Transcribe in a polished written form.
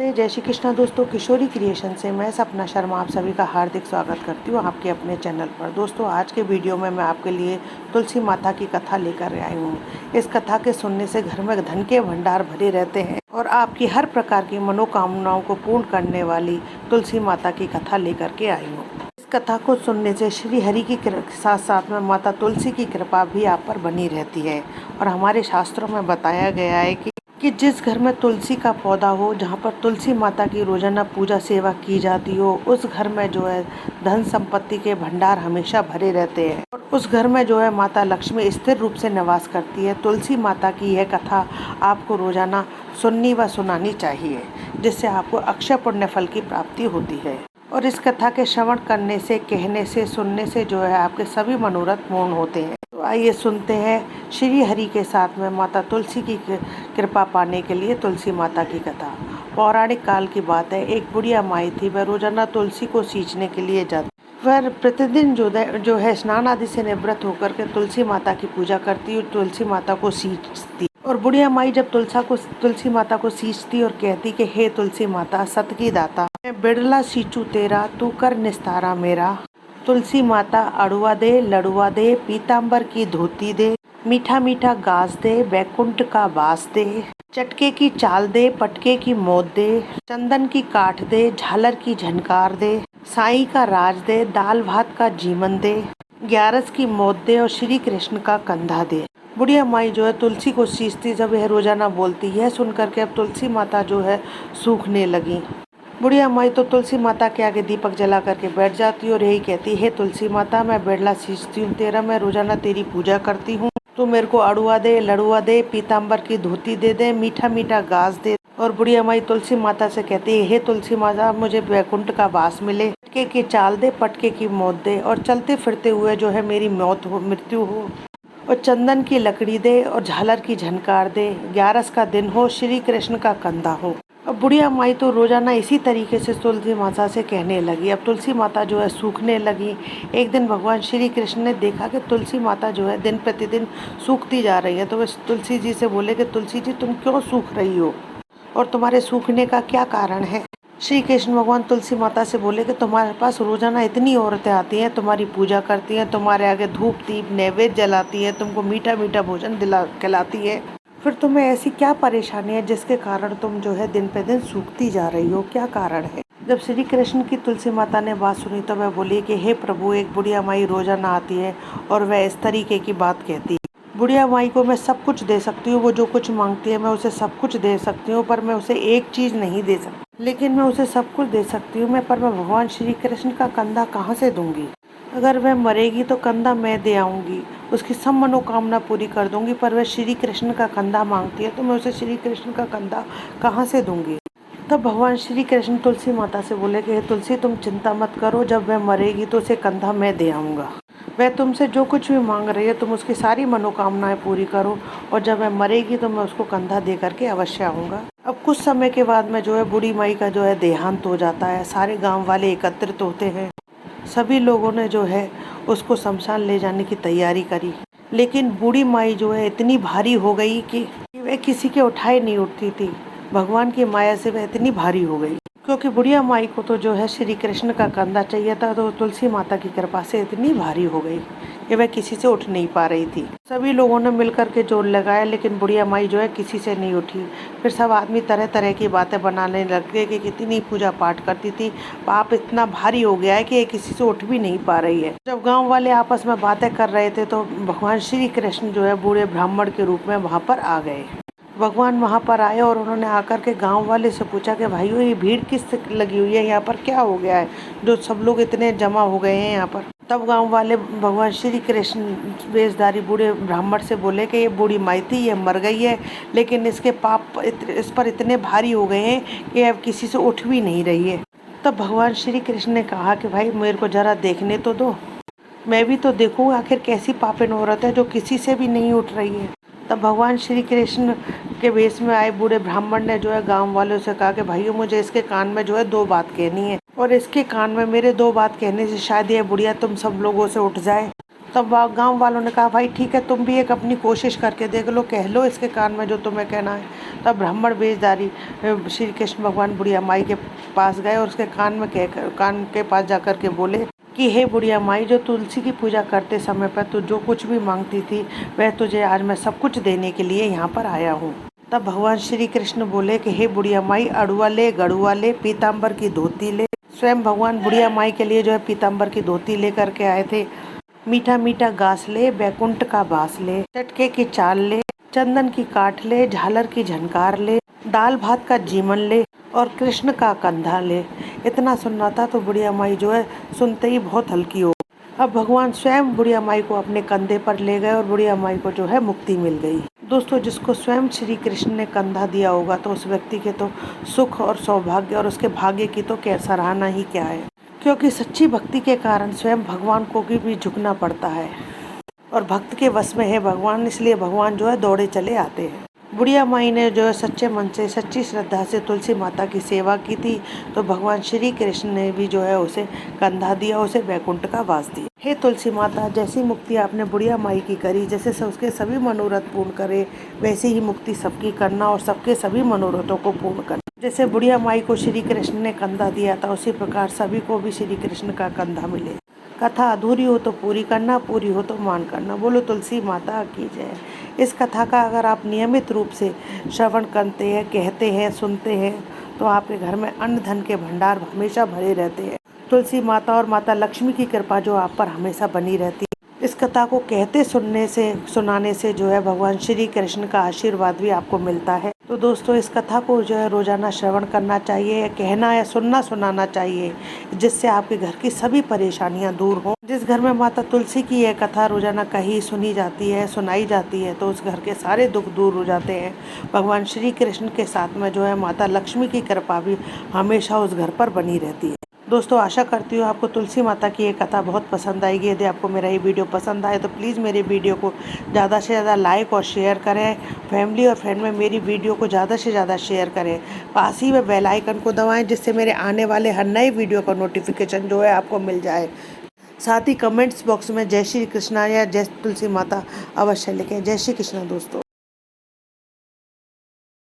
जय श्री कृष्णा दोस्तों, किशोरी क्रिएशन से मैं सपना शर्मा आप सभी का हार्दिक स्वागत करती हूँ आपके अपने चैनल पर। दोस्तों, आज के वीडियो में मैं आपके लिए तुलसी माता की कथा लेकर आई हूँ। इस कथा के सुनने से घर में धन के भंडार भरे रहते हैं और आपकी हर प्रकार की मनोकामनाओं को पूर्ण करने वाली तुलसी माता की कथा लेकर के आई हूँ। इस कथा को सुनने से श्री हरि की साथ साथ में माता तुलसी की कृपा भी आप पर बनी रहती है। और हमारे शास्त्रों में बताया गया है कि जिस घर में तुलसी का पौधा हो, जहाँ पर तुलसी माता की रोजाना पूजा सेवा की जाती हो, उस घर में जो है धन संपत्ति के भंडार हमेशा भरे रहते हैं और उस घर में जो है माता लक्ष्मी स्थिर रूप से निवास करती है। तुलसी माता की यह कथा आपको रोजाना सुननी व सुनानी चाहिए, जिससे आपको अक्षय पुण्य फल की प्राप्ति होती है। और इस कथा के श्रवण करने से, कहने से, सुनने से जो है आपके सभी मनोरथ पूर्ण होते हैं। तो आइए सुनते हैं श्री हरि के साथ में माता तुलसी की कृपा पाने के लिए तुलसी माता की कथा। पौराणिक काल की बात है। एक बुढ़िया माई थी, वह रोजाना तुलसी को सींचने के लिए जाती। वह प्रतिदिन जो है स्नान आदि से निवृत्त होकर के तुलसी माता की पूजा करती और तुलसी माता को सींचती। और बुढ़िया माई जब तुलसी माता को सींचती और कहती कि हे तुलसी माता, सत की दाता, मैं बिड़ला सींचू तेरा, तू कर निस्तारा मेरा। तुलसी माता अड़ुआ दे, लड़ुआ दे, पीताम्बर की धोती दे, मीठा मीठा गाज दे, बैकुंठ का बास दे, चटके की चाल दे, पटके की मौत दे, चंदन की काठ दे, झालर की झनकार दे, साई का राज दे, दाल भात का जीवन दे, ग्यारस की मौत दे और श्री कृष्ण का कंधा दे। बुढ़िया माई जो है तुलसी को सींचती, जब यह रोजाना बोलती, यह सुनकर के अब तुलसी माता जो है सूखने लगी। बुढ़िया माई तो तुलसी माता के आगे दीपक जला करके बैठ जाती और यही कहती, हे तुलसी माता, मैं बिड़ला सींचती हूँ तेरा, मैं रोजाना तेरी पूजा करती हूँ, तो मेरे को अड़ुआ दे, लड़ुआ दे, पीताम्बर की धोती दे दे, मीठा मीठा घास दे। और बुढ़िया माई तुलसी माता से कहती है, हे तुलसी माता, मुझे वैकुंठ का वास मिले, पटके की चाल दे, पटके की मौत दे और चलते फिरते हुए जो है मेरी मृत्यु हो, और चंदन की लकड़ी दे और झालर की झनकार दे, ग्यारस का दिन हो, श्री कृष्ण का कंधा हो। अब बुढ़िया माई तो रोजाना इसी तरीके से तुलसी माता से कहने लगी। अब तुलसी माता जो है सूखने लगी। एक दिन भगवान श्री कृष्ण ने देखा कि तुलसी माता जो है दिन प्रतिदिन सूखती जा रही है, तो वे तुलसी जी से बोले कि तुलसी जी, तुम क्यों सूख रही हो और तुम्हारे सूखने का क्या कारण है। श्री कृष्ण भगवान तुलसी माता से बोले कि तुम्हारे पास रोजाना इतनी औरतें आती हैं, तुम्हारी पूजा करती हैं, तुम्हारे आगे धूप दीप नैवेद्य जलाती हैं, तुमको मीठा मीठा भोजन खिलाती है, फिर तुम्हें ऐसी क्या परेशानी है जिसके कारण तुम जो है दिन पे दिन सूखती जा रही हो, क्या कारण है। जब श्री कृष्ण की तुलसी माता ने बात सुनी तो वह बोली कि हे प्रभु, एक बुढ़िया माई रोजाना आती है और वह इस तरीके की बात कहती है। बुढ़िया माई को मैं सब कुछ दे सकती हूँ, वो जो कुछ मांगती है मैं उसे सब कुछ दे सकती हूँ, पर मैं उसे एक चीज नहीं दे सकती। लेकिन मैं उसे सब कुछ दे सकती हूँ पर मैं भगवान श्री कृष्ण का कंधा कहाँ से दूंगी। अगर वह मरेगी तो कंधा मैं दे आऊंगी, उसकी सब मनोकामना पूरी कर दूंगी, पर वह श्री कृष्ण का कंधा मांगती है तो मैं उसे श्री कृष्ण का कंधा कहाँ से दूंगी। तब भगवान श्री कृष्ण तुलसी माता से बोले कि तुलसी, तुम चिंता मत करो, जब वह मरेगी तो उसे कंधा मैं दे आऊंगा। वह तुमसे जो कुछ भी मांग रही है तुम उसकी सारी मनोकामनाएं पूरी करो, और जब वह मरेगी तो मैं उसको कंधा दे करके अवश्य आऊंगा। अब कुछ समय के बाद में जो है बूढ़ी माई का जो है देहांत हो जाता है। सारे गाँव वाले एकत्रित होते हैं। सभी लोगों ने जो है उसको शमशान ले जाने की तैयारी करी, लेकिन बूढ़ी माई जो है इतनी भारी हो गई कि वह किसी के उठाए नहीं उठती थी। भगवान की माया से वह इतनी भारी हो गई, क्योंकि बुढ़िया माई को तो जो है श्री कृष्ण का कंधा चाहिए था, तो तुलसी माता की कृपा से इतनी भारी हो गई कि वह किसी से उठ नहीं पा रही थी। सभी लोगों ने मिलकर के जोर लगाया, लेकिन बुढ़िया माई जो है किसी से नहीं उठी। फिर सब आदमी तरह तरह की बातें बनाने लग गए कि कितनी पूजा पाठ करती थी, पाप इतना भारी हो गया है कि ये किसी से उठ भी नहीं पा रही है। जब गाँव वाले आपस में बातें कर रहे थे तो भगवान श्री कृष्ण जो है बूढ़े ब्राह्मण के रूप में वहाँ पर आ गए। भगवान वहाँ पर आए और उन्होंने आकर के गांव वाले से पूछा कि भाइयों, ये भीड़ किस लगी हुई है, यहाँ पर क्या हो गया है जो सब लोग इतने जमा हो गए हैं यहाँ पर। तब गांव वाले भगवान श्री कृष्ण वेशधारी बूढ़े ब्राह्मण से बोले कि ये बूढ़ी माई थी, ये मर गई है, लेकिन इसके पाप इस पर इतने भारी हो गए हैं कि अब किसी से उठ भी नहीं रही है। तब भगवान श्री कृष्ण ने कहा कि भाई, मेरे को जरा देखने तो दो, मैं भी तो देखूँ आखिर कैसी पापिन औरत है जो किसी से भी नहीं उठ रही है। तब भगवान श्री कृष्ण के वेश में आए बूढ़े ब्राह्मण ने जो है गांव वालों से कहा कि भाइयों, मुझे इसके कान में जो है 2 बात कहनी है, और इसके कान में मेरे 2 बात कहने से शायद ये बुढ़िया तुम सब लोगों से उठ जाए तब गांव वालों ने कहा भाई ठीक है, तुम भी एक अपनी कोशिश करके देख लो, कह लो इसके कान में जो तुम्हें कहना है। तब ब्राह्मण वेशधारी श्री कृष्ण भगवान बुढ़िया माई के पास गए और उसके कान के पास जाकर के बोले कि हे बुढ़िया माई, जो तुलसी की पूजा करते समय पर तू जो कुछ भी मांगती थी वह तुझे आज मैं सब कुछ देने के लिए यहाँ पर आया हूँ। तब भगवान श्री कृष्ण बोले कि हे बुढ़िया माई, अड़ुआ ले, गड़ुआ ले, पीताम्बर की धोती ले। स्वयं भगवान बुढ़िया माई के लिए जो है पीताम्बर की धोती लेकर के आए थे। मीठा मीठा घास ले, बैकुंठ का बास ले, चटके की चाल ले, चंदन की काठ ले, झालर की झनकार ले, दाल भात का जीमन ले और कृष्ण का कंधा ले। इतना सुनना था तो बुढ़िया माई जो है सुनते ही बहुत हल्की हो। अब भगवान स्वयं बुढ़िया माई को अपने कंधे पर ले गए और बुढ़िया माई को जो है मुक्ति मिल गई। दोस्तों, जिसको स्वयं श्री कृष्ण ने कंधा दिया होगा तो उस व्यक्ति के तो सुख और सौभाग्य और उसके भाग्य की तो क्या सराहना ही क्या है, क्योंकि सच्ची भक्ति के कारण स्वयं भगवान को भी झुकना पड़ता है और भक्त के वश में है भगवान, इसलिए भगवान जो है दौड़े चले आते हैं। बुढ़िया माई ने जो है सच्चे मन से, सच्ची श्रद्धा से तुलसी माता की सेवा की थी, तो भगवान श्री कृष्ण ने भी जो है उसे कंधा दिया, उसे वैकुंठ का वास दिया। हे तुलसी माता, जैसी मुक्ति आपने बुढ़िया माई की करी, जैसे उसके सभी मनोरथ पूर्ण करे, वैसे ही मुक्ति सबकी करना और सबके सभी मनोरथों को पूर्ण करना। जैसे बुढ़िया माई को श्री कृष्ण ने कंधा दिया था, उसी प्रकार सभी को भी श्री कृष्ण का कंधा मिले। कथा अधूरी हो तो पूरी करना, पूरी हो तो मान करना। बोलो तुलसी माता की जय। इस कथा का अगर आप नियमित रूप से श्रवण करते हैं, कहते हैं, सुनते हैं तो आपके घर में अन्न धन के भंडार हमेशा भरे रहते हैं। तुलसी माता और माता लक्ष्मी की कृपा जो आप पर हमेशा बनी रहती है। इस कथा को कहते सुनाने से जो है भगवान श्री कृष्ण का आशीर्वाद भी आपको मिलता है। तो दोस्तों, इस कथा को जो है रोजाना श्रवण करना चाहिए, कहना या सुनाना चाहिए, जिससे आपके घर की सभी परेशानियां दूर हों। जिस घर में माता तुलसी की यह कथा रोजाना कहीं सुनी जाती है, सुनाई जाती है, तो उस घर के सारे दुख दूर हो जाते हैं। भगवान श्री कृष्ण के साथ में जो है माता लक्ष्मी की कृपा भी हमेशा उस घर पर बनी रहती है। दोस्तों, आशा करती हूँ आपको तुलसी माता की ये कथा बहुत पसंद आएगी। यदि आपको मेरा ये वीडियो पसंद आए तो प्लीज़ मेरे वीडियो को ज़्यादा से ज़्यादा लाइक और शेयर करें। फैमिली और फ्रेंड में मेरी वीडियो को ज़्यादा से ज़्यादा शेयर करें। पास ही में बेल आइकन को दबाएं, जिससे मेरे आने वाले हर नए वीडियो का नोटिफिकेशन जो है आपको मिल जाए। साथ ही कमेंट्स बॉक्स में जय श्री कृष्णा या जय तुलसी माता अवश्य लिखें। जय श्री कृष्णा दोस्तों।